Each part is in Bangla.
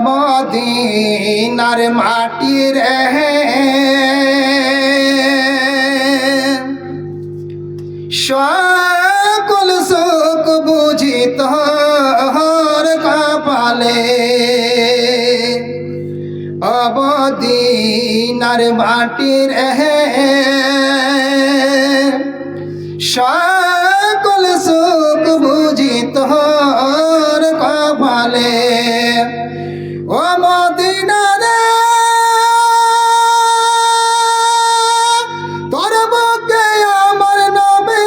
মদিনার মাটি রে সকল সুখ বুঝি তোর কপালে মদিনার মাটি রে সকল সুখ বুঝি তোর কপালে ও মদিনা রে তোর বুকে আমার নবে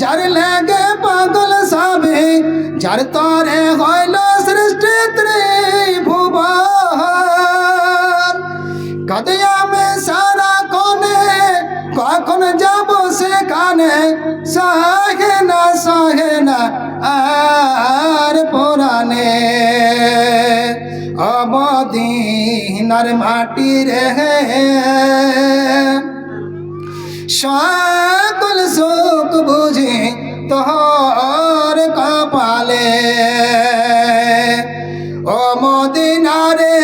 যার লাগে পাগল সবে যার তরে হইল সৃষ্টি ত্রিভুবন কাঁদে আমি সারা কোনে কখন যাব সেখানে সহে না আর পুরানে মদিনার মাটি রে সকল সুখ বুঝি তোর কপালে ও মদিনা রে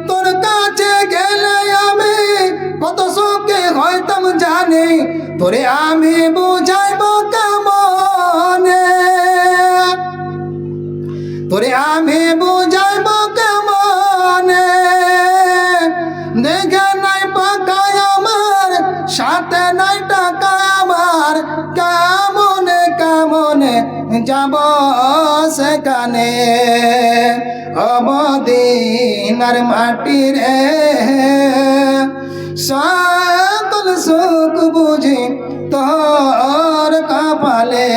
তোর কাছে গেলে আমি কত সুখে হইতাম জানি তোরে আমি বুঝাইব কেমনে তোরে আমি বুঝাইব কেমনে দেখে নাই পাকায় আমার সাথে নাই টাকা আমার কেমনে কেমনে যাব সেখানে মদিনার মাটি রে সকল সুখ বুঝি তোর কপালে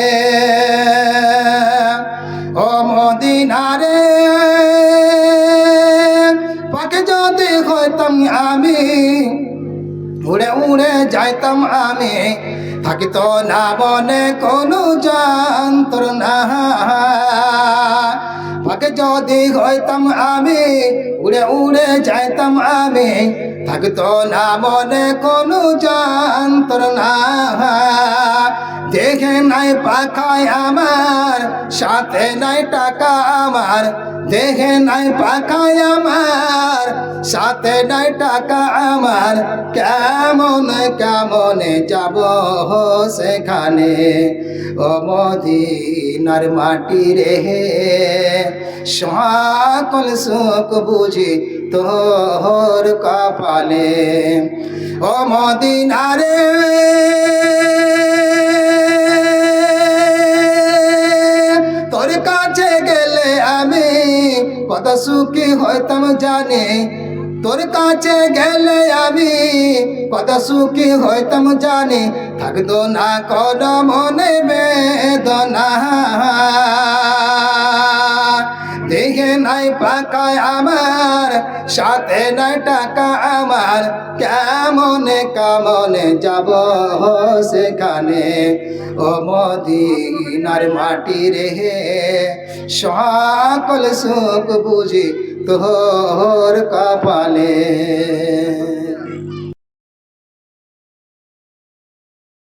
ও মদিনা রে পাকে যদি হইতাম আমি উড়ে উড়ে যাইতাম আমি থাকিত না মনে কোনো যন্ত্রণা পাকে যদি হইতাম আমি উড়ে উড়ে যাইতাম আমি থাকিত না মনে কোনো যন্ত্রণা দেখে নাই পাখায় আমার সাথে নাই টাকা আমার দেখে নাই পাখায় আমার সাথে নাই টাকা আমার কেমনে কেমনে যাব সেখানে ও মদিনার মাটি রে সকল সুখ বুঝি তোর কপালে ও মদিনা রে তোর কাছে গেলে আমি কত সুখী হইতাম জানি তোর কাছে গেলে আমি কত সুখী হইতাম জানি থাকতো না কোন মনে বেদনা দেখে নাই পাকায় আমার সাথে নাই টাকা আমার কেমনে কেমনে যাব সেখানে ও মদিনার মাটি রে সকল সুখ বুঝি তোর কপালে।